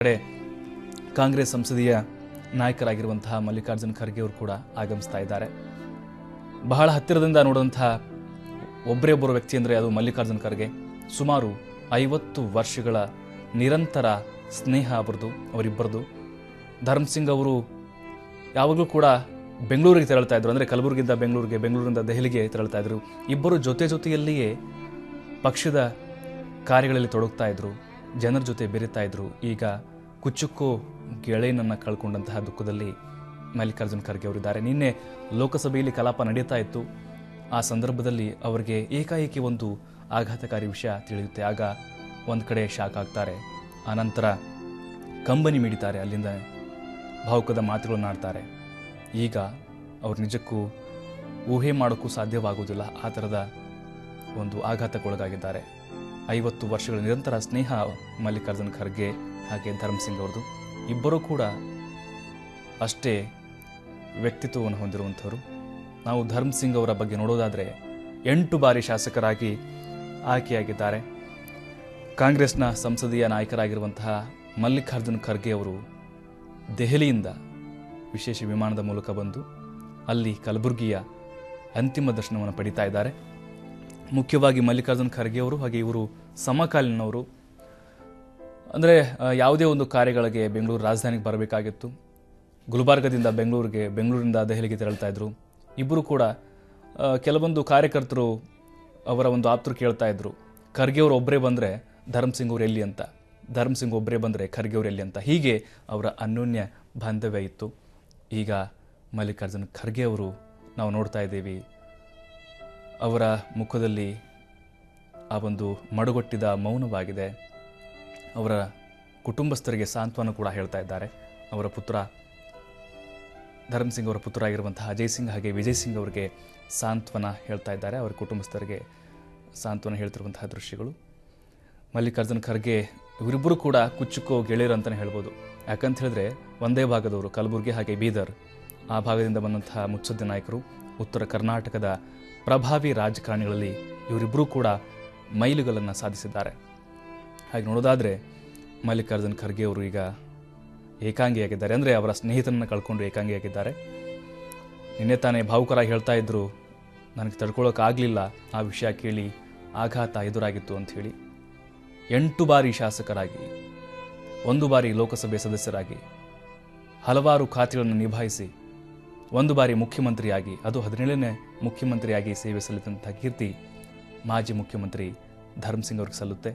ಕಡೆ ಕಾಂಗ್ರೆಸ್ ಸಂಸದೀಯ ನಾಯಕರಾಗಿರುವಂತಹ ಮಲ್ಲಿಕಾರ್ಜುನ್ ಖರ್ಗೆ ಅವರು ಕೂಡ ಆಗಮಿಸ್ತಾ ಇದ್ದಾರೆ. ಬಹಳ ಹತ್ತಿರದಿಂದ ನೋಡುವಂತಹ ಒಬ್ಬರೇ ಒಬ್ಬರು ವ್ಯಕ್ತಿ ಅಂದರೆ ಅದು ಮಲ್ಲಿಕಾರ್ಜುನ್ ಖರ್ಗೆ. ಸುಮಾರು 50 ವರ್ಷಗಳ ನಿರಂತರ ಸ್ನೇಹ ಅವರಿಬ್ಬರದು. ಧರ್ಮ್ ಸಿಂಗ್ ಅವರು ಯಾವಾಗಲೂ ಕೂಡ ಬೆಂಗಳೂರಿಗೆ ತೆರಳ್ತಾ ಇದ್ರು, ಅಂದರೆ ಕಲಬುರಗಿಯಿಂದ ಬೆಂಗಳೂರಿಗೆ, ಬೆಂಗಳೂರಿಂದ ದೆಹಲಿಗೆ ತೆರಳ್ತಾ ಇದ್ರು. ಇಬ್ಬರು ಜೊತೆಯಲ್ಲಿಯೇ ಪಕ್ಷದ ಕಾರ್ಯಗಳಲ್ಲಿ ತೊಡಗ್ತಾ ಇದ್ರು, ಜನರ ಜೊತೆ ಬೆರೀತಾ ಇದ್ರು. ಈಗ ಕುಚ್ಚುಕ್ಕೋ ಗೆಳೆಯನನ್ನು ಕಳ್ಕೊಂಡಂತಹ ದುಃಖದಲ್ಲಿ ಮಲ್ಲಿಕಾರ್ಜುನ್ ಖರ್ಗೆ ಅವರಿದ್ದಾರೆ. ನಿನ್ನೆ ಲೋಕಸಭೆಯಲ್ಲಿ ಕಲಾಪ ನಡೀತಾ ಇತ್ತು. ಆ ಸಂದರ್ಭದಲ್ಲಿ ಅವರಿಗೆ ಏಕಾಏಕಿ ಒಂದು ಆಘಾತಕಾರಿ ವಿಷಯ ತಿಳಿಯುತ್ತೆ. ಆಗ ಒಂದು ಕಡೆ ಶಾಕ್ ಆಗ್ತಾರೆ, ಆನಂತರ ಕಂಬನಿ ಮಿಡಿತಾರೆ, ಅಲ್ಲಿಂದ ಭಾವುಕದ ಮಾತುಗಳನ್ನು ಆಡ್ತಾರೆ. ಈಗ ಅವ್ರು ನಿಜಕ್ಕೂ ಊಹೆ ಮಾಡೋಕ್ಕೂ ಸಾಧ್ಯವಾಗುವುದಿಲ್ಲ, ಆ ಥರದ ಒಂದು ಆಘಾತಕ್ಕೊಳಗಾಗಿದ್ದಾರೆ. 50 ವರ್ಷಗಳ ನಿರಂತರ ಸ್ನೇಹ ಮಲ್ಲಿಕಾರ್ಜುನ್ ಖರ್ಗೆ ಹಾಗೆ ಧರ್ಮ್ ಸಿಂಗ್ ಅವ್ರದ್ದು. ಇಬ್ಬರೂ ಕೂಡ ಅಷ್ಟೇ ವ್ಯಕ್ತಿತ್ವವನ್ನು ಹೊಂದಿರುವಂಥವರು. ನಾವು ಧರ್ಮ್ ಸಿಂಗ್ ಅವರ ಬಗ್ಗೆ ನೋಡೋದಾದರೆ 8 ಬಾರಿ ಶಾಸಕರಾಗಿ ಆಯ್ಕೆಯಾಗಿದ್ದಾರೆ. ಕಾಂಗ್ರೆಸ್ನ ಸಂಸದೀಯ ನಾಯಕರಾಗಿರುವಂತಹ ಮಲ್ಲಿಕಾರ್ಜುನ್ ಖರ್ಗೆ ಅವರು ದೆಹಲಿಯಿಂದ ವಿಶೇಷ ವಿಮಾನದ ಮೂಲಕ ಬಂದು ಅಲ್ಲಿ ಕಲಬುರಗಿಯ ಅಂತಿಮ ದರ್ಶನವನ್ನು ಪಡಿತಾ ಇದ್ದಾರೆ. ಮುಖ್ಯವಾಗಿ ಮಲ್ಲಿಕಾರ್ಜುನ್ ಖರ್ಗೆ ಅವರು ಹಾಗೆ ಇವರು ಸಮಕಾಲೀನವರು. ಅಂದರೆ ಯಾವುದೇ ಒಂದು ಕಾರ್ಯಗಳಿಗೆ ಬೆಂಗಳೂರು ರಾಜಧಾನಿಗೆ ಬರಬೇಕಾಗಿತ್ತು, ಗುಲ್ಬರ್ಗದಿಂದ ಬೆಂಗಳೂರಿಗೆ, ಬೆಂಗಳೂರಿಂದ ದೆಹಲಿಗೆ ತೆರಳ್ತಾ ಇದ್ರು. ಇಬ್ಬರು ಕೂಡ ಕೆಲವೊಂದು ಕಾರ್ಯಕರ್ತರು ಅವರ ಒಂದು ಆಪ್ತರು ಕೇಳ್ತಾ ಇದ್ರು, ಖರ್ಗೆ ಅವರು ಒಬ್ಬರೇ ಬಂದರೆ ಧರ್ಮ್ ಸಿಂಗ್ ಅವರು ಎಲ್ಲಿ ಅಂತ, ಧರ್ಮ್ ಸಿಂಗ್ ಒಬ್ಬರೇ ಬಂದರೆ ಖರ್ಗೆ ಅವರು ಎಲ್ಲಿ ಅಂತ. ಹೀಗೆ ಅವರ ಅನ್ಯೋನ್ಯ ಬಾಂಧವ್ಯ ಇತ್ತು. ಈಗ ಮಲ್ಲಿಕಾರ್ಜುನ್ ಖರ್ಗೆ ಅವರು ನಾವು ನೋಡ್ತಾ ಇದ್ದೀವಿ, ಅವರ ಮುಖದಲ್ಲಿ ಆ ಒಂದು ಮಡುಗಟ್ಟಿದ ಮೌನವಾಗಿದೆ. ಅವರ ಕುಟುಂಬಸ್ಥರಿಗೆ ಸಾಂತ್ವನ ಕೂಡ ಹೇಳ್ತಾ ಇದ್ದಾರೆ. ಅವರ ಪುತ್ರ ಧರ್ಮ್ ಸಿಂಗ್ ಅವರ ಪುತ್ರ ಆಗಿರುವಂತಹ ಅಜಯ್ ಸಿಂಗ್ ಹಾಗೆ ವಿಜಯ್ ಸಿಂಗ್ ಅವರಿಗೆ ಸಾಂತ್ವನ ಹೇಳ್ತಾ ಇದ್ದಾರೆ. ಅವರ ಕುಟುಂಬಸ್ಥರಿಗೆ ಸಾಂತ್ವನ ಹೇಳ್ತಿರುವಂತಹ ದೃಶ್ಯಗಳು. ಮಲ್ಲಿಕಾರ್ಜುನ್ ಖರ್ಗೆ ಇವರಿಬ್ಬರು ಕೂಡ ಕುಚ್ಚುಕ್ಕೋ ಗೆಳೆಯರು ಅಂತಲೇ ಹೇಳ್ಬೋದು. ಯಾಕಂತ ಹೇಳಿದ್ರೆ ಒಂದೇ ಭಾಗದವರು, ಕಲಬುರಗಿ ಹಾಗೆ ಬೀದರ್, ಆ ಭಾಗದಿಂದ ಬಂದಂತಹ ಮುತ್ಸದ್ದಿ ನಾಯಕರು. ಉತ್ತರ ಕರ್ನಾಟಕದ ಪ್ರಭಾವಿ ರಾಜಕಾರಣಿಗಳಲ್ಲಿ ಇವರಿಬ್ಬರೂ ಕೂಡ ಮೈಲುಗಲ್ಲನ್ನು ಸಾಧಿಸಿದ್ದಾರೆ. ಹಾಗೆ ನೋಡೋದಾದರೆ ಮಲ್ಲಿಕಾರ್ಜುನ್ ಖರ್ಗೆ ಅವರು ಈಗ ಏಕಾಂಗಿಯಾಗಿದ್ದಾರೆ, ಅಂದರೆ ಅವರ ಸ್ನೇಹಿತನನ್ನು ಕಳ್ಕೊಂಡು ಏಕಾಂಗಿಯಾಗಿದ್ದಾರೆ. ನಿನ್ನೆ ತಾನೇ ಭಾವುಕರಾಗಿ ಹೇಳ್ತಾ ಇದ್ರು, ನನಗೆ ತಡ್ಕೊಳ್ಳೋಕ್ಕಾಗಲಿಲ್ಲ ಆ ವಿಷಯ ಕೇಳಿ, ಆಘಾತ ಎದುರಾಗಿತ್ತು ಅಂಥೇಳಿ. 8 ಬಾರಿ ಶಾಸಕರಾಗಿ, 1 ಬಾರಿ ಲೋಕಸಭೆ ಸದಸ್ಯರಾಗಿ, ಹಲವಾರು ಖಾತೆಗಳನ್ನು ನಿಭಾಯಿಸಿ, 1 ಬಾರಿ ಮುಖ್ಯಮಂತ್ರಿಯಾಗಿ, ಅದು 17ನೇ ಮುಖ್ಯಮಂತ್ರಿಯಾಗಿ ಸೇವೆ ಸಲ್ಲಿಸಿದಂಥ ಕೀರ್ತಿ ಮಾಜಿ ಮುಖ್ಯಮಂತ್ರಿ ಧರ್ಮ್ ಸಿಂಗ್ ಅವ್ರಿಗೆ ಸಲ್ಲುತ್ತೆ.